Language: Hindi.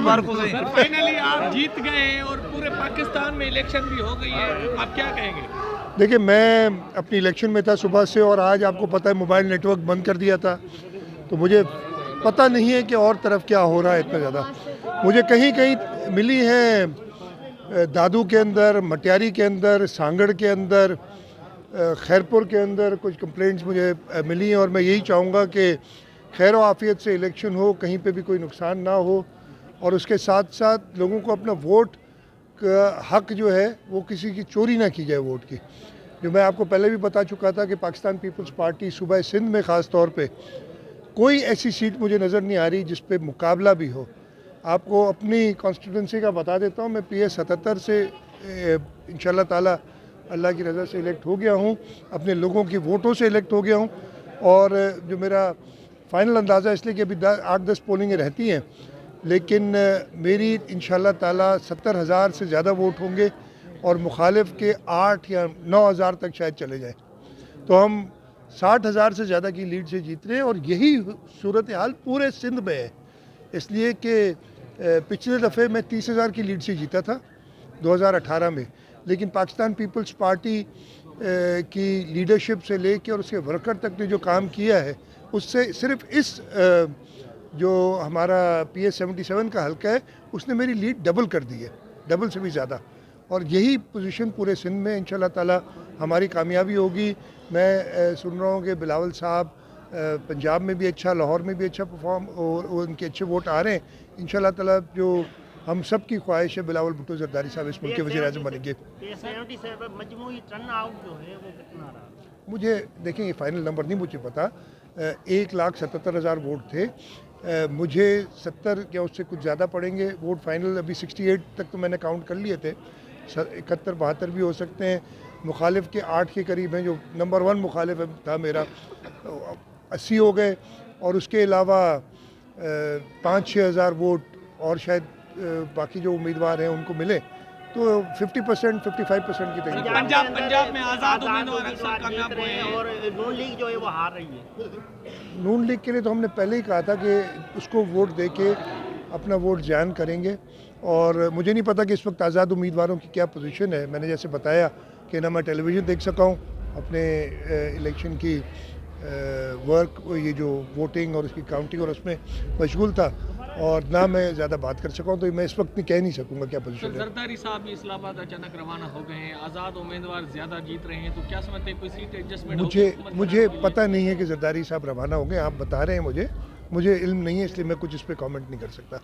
मुबारक हो गई। फाइनली आप जीत गए हैं और पूरे पाकिस्तान में इलेक्शन भी हो गई है, आप क्या कहेंगे? देखिए, मैं अपनी इलेक्शन में था सुबह से, और आज आपको पता है मोबाइल नेटवर्क बंद कर दिया था, तो मुझे पता नहीं है कि और तरफ क्या हो रहा है इतना ज़्यादा। मुझे कहीं कहीं मिली है दादू के अंदर, मटियारी के अंदर, सांगड़ के अंदर, खैरपुर के अंदर कुछ कंप्लेंट्स मुझे मिली हैं, और मैं यही चाहूँगा कि खैर व आफियत से इलेक्शन हो, कहीं पे भी कोई नुकसान ना हो, और उसके साथ साथ लोगों को अपना वोट का हक जो है वो किसी की चोरी ना की जाए वोट की। जो मैं आपको पहले भी बता चुका था कि पाकिस्तान पीपल्स पार्टी सूबा सिंध में ख़ास तौर पे कोई ऐसी सीट मुझे नज़र नहीं आ रही जिस पे मुकाबला भी हो। आपको अपनी कॉन्स्टिट्यूंसी का बता देता हूँ, मैं PS 77 से इंशाल्लाह ताला अल्लाह की रज़ा से इलेक्ट हो गया हूँ, अपने लोगों की वोटों से इलेक्ट हो गया हूँ, और जो मेरा फ़ाइनल अंदाज़ा इसलिए कि अभी 8-10 पोलिंगें रहती हैं, लेकिन मेरी इंशाल्लाह ताला 70,000 से ज़्यादा वोट होंगे, और मुखालिफ के 8 या 9,000 तक शायद चले जाएँ, तो हम 60,000 से ज़्यादा की लीड से जीत रहे हैं। और यही सूरत हाल पूरे सिंध में है, इसलिए कि पिछले दफ़े मैं 30,000 की लीड से जीता था 2018 में, लेकिन पाकिस्तान पीपल्स पार्टी की लीडरशिप से लेके और उसके वर्कर तक ने जो काम किया है, उससे सिर्फ इस जो हमारा PS 77 का हल्का है उसने मेरी लीड डबल कर दी है, डबल से भी ज़्यादा। और यही पोजीशन पूरे सिंध में इंशाल्लाह ताला हमारी कामयाबी होगी। मैं सुन रहा हूँ कि बिलावल साहब पंजाब में भी अच्छा, लाहौर में भी अच्छा परफॉर्म, और उनके अच्छे वोट आ रहे हैं। इंशाल्लाह ताला जो हम सब की ख्वाहिश है, बिलावल भुट्टो जरदारी साहब इस मुल्क के वज़ीर-ए-आज़म बनेंगे। मुझे देखें, ये फाइनल नंबर नहीं मुझे पता, 1,77,000 वोट थे, मुझे 70 या उससे कुछ ज़्यादा पड़ेंगे वोट फाइनल। अभी 68 तक तो मैंने काउंट कर लिए थे, 71-72 भी हो सकते हैं। मुखालिफ के 8 के करीब हैं, जो नंबर 1 मुखालिफ था मेरा, 80 हो गए, और उसके अलावा 5-6 हज़ार वोट और शायद बाकी जो उम्मीदवार हैं उनको मिले, तो 50%, 55% की तकरीब। पंजाब में आज़ाद उम्मीदवार अक्सर कामयाब हुए हैं और नून लीग जो है वो हार रही है। नून लीग के लिए तो हमने पहले ही कहा था कि उसको वोट दे के अपना वोट जान करेंगे, और मुझे नहीं पता कि इस वक्त आज़ाद उम्मीदवारों की क्या पोजीशन है। मैंने जैसे बताया कि ना मैं टेलीविज़न देख सका हूँ, अपने इलेक्शन की वर्क, ये जो वोटिंग और उसकी काउंटिंग और उसमें मशगूल था, और ना मैं ज़्यादा बात कर सका हूँ, तो मैं इस वक्त नहीं कह नहीं सकूँगा क्या पोजीशन है। जरदारी साहब भी इस्लामाबाद अचानक रवाना हो गए हैं, आज़ाद उम्मीदवार ज़्यादा जीत रहे हैं, तो क्या समझते हैं कोई सीट एडजस्टमेंट? मुझे पता नहीं है कि जरदारी साहब रवाना हो गए, आप बता रहे हैं मुझे इल्म नहीं है, इसलिए मैं कुछ इस पर कमेंट नहीं कर सकता।